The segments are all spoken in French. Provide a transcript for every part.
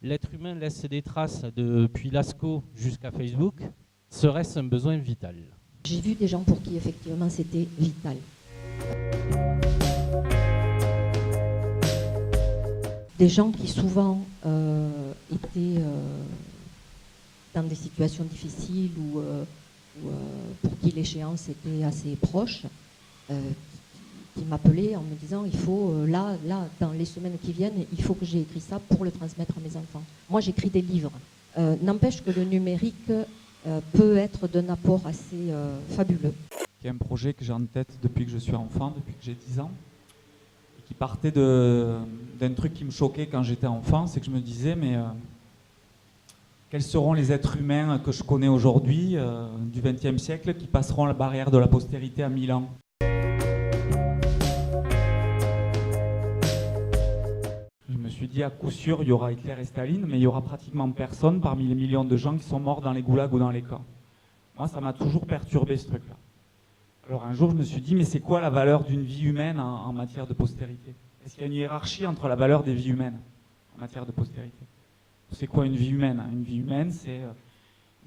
l'être humain laisse des traces depuis Lascaux jusqu'à Facebook, serait-ce un besoin vital? J'ai vu des gens pour qui effectivement c'était vital. Des gens qui souvent étaient dans des situations difficiles ou pour qui l'échéance était assez proche, qui m'appelaient en me disant il faut, là, dans les semaines qui viennent, il faut que j'ai écrit ça pour le transmettre à mes enfants. Moi, j'écris des livres. N'empêche que le numérique peut être d'un apport assez fabuleux. Il y a un projet que j'ai en tête depuis que je suis enfant, depuis que j'ai 10 ans, et qui partait d'un truc qui me choquait quand j'étais enfant, c'est que je me disais, mais quels seront les êtres humains que je connais aujourd'hui, du XXe siècle, qui passeront la barrière de la postérité à 1000 ans? Je me suis dit, à coup sûr, il y aura Hitler et Staline, mais il y aura pratiquement personne parmi les millions de gens qui sont morts dans les goulags ou dans les camps. Moi, ça m'a toujours perturbé, ce truc-là. Alors un jour, je me suis dit, mais c'est quoi la valeur d'une vie humaine en matière de postérité? Est-ce qu'il y a une hiérarchie entre la valeur des vies humaines en matière de postérité? C'est quoi une vie humaine? Une vie humaine, c'est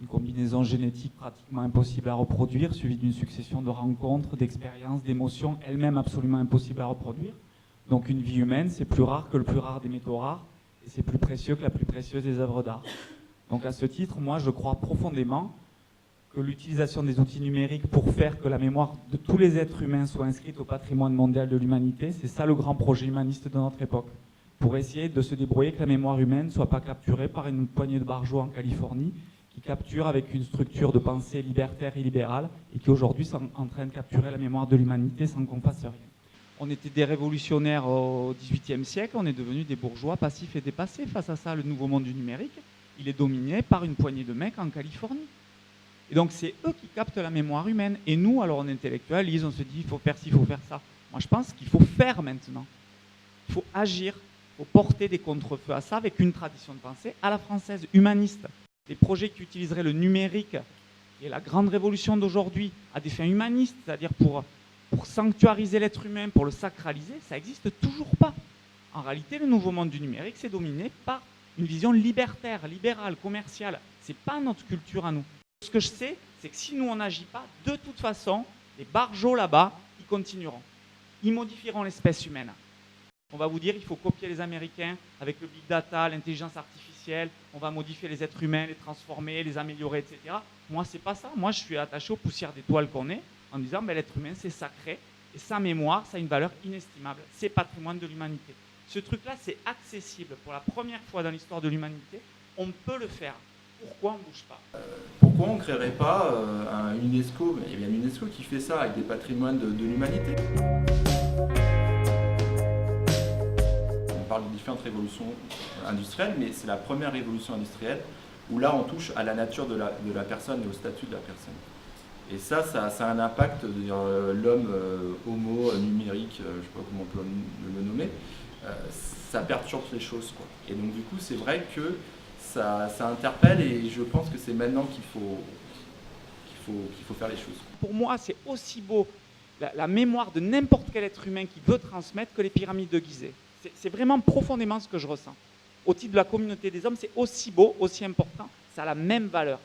une combinaison génétique pratiquement impossible à reproduire, suivie d'une succession de rencontres, d'expériences, d'émotions, elles-mêmes absolument impossibles à reproduire. Donc une vie humaine, c'est plus rare que le plus rare des métaux rares, et c'est plus précieux que la plus précieuse des œuvres d'art. Donc à ce titre, moi, je crois profondément que l'utilisation des outils numériques pour faire que la mémoire de tous les êtres humains soit inscrite au patrimoine mondial de l'humanité, c'est ça le grand projet humaniste de notre époque. Pour essayer de se débrouiller que la mémoire humaine ne soit pas capturée par une poignée de barjots en Californie, qui capture avec une structure de pensée libertaire et libérale, et qui aujourd'hui sont en train de capturer la mémoire de l'humanité sans qu'on fasse rien. On était des révolutionnaires au XVIIIe siècle, on est devenus des bourgeois passifs et dépassés. Face à ça, le nouveau monde du numérique, il est dominé par une poignée de mecs en Californie. Et donc c'est eux qui captent la mémoire humaine. Et nous, alors on intellectualise, on se dit il faut faire ci, il faut faire ça. Moi je pense qu'il faut faire maintenant. Il faut agir, il faut porter des contre-feux à ça avec une tradition de pensée à la française, humaniste. Des projets qui utiliseraient le numérique et la grande révolution d'aujourd'hui à des fins humanistes, c'est-à-dire pour sanctuariser l'être humain, pour le sacraliser, ça n'existe toujours pas. En réalité, le nouveau monde du numérique, c'est dominé par une vision libertaire, libérale, commerciale. Ce n'est pas notre culture à nous. Ce que je sais, c'est que si nous, on n'agit pas, de toute façon, les barjots là-bas, ils continueront. Ils modifieront l'espèce humaine. On va vous dire il faut copier les Américains avec le big data, l'intelligence artificielle, on va modifier les êtres humains, les transformer, les améliorer, etc. Moi, c'est pas ça. Moi, je suis attaché aux poussières d'étoiles qu'on est, en disant ben, l'être humain, c'est sacré, et sa mémoire, ça a une valeur inestimable. C'est patrimoine de l'humanité. Ce truc-là, c'est accessible. Pour la première fois dans l'histoire de l'humanité, on peut le faire. Pourquoi on ne bouge pas? Pourquoi on ne créerait pas un UNESCO? Il y a bien l'UNESCO qui fait ça avec des patrimoines de l'humanité. On parle de différentes révolutions industrielles, mais c'est la première révolution industrielle où là on touche à la nature de la personne et au statut de la personne. Et ça a un impact, l'homme homo numérique, je ne sais pas comment on peut le nommer, ça perturbe les choses, quoi. Et donc du coup c'est vrai que ça interpelle et je pense que c'est maintenant qu'il faut faire les choses. Pour moi, c'est aussi beau la mémoire de n'importe quel être humain qui veut transmettre que les pyramides de Gizeh. C'est vraiment profondément ce que je ressens. Au titre de la communauté des hommes, c'est aussi beau, aussi important, ça a la même valeur.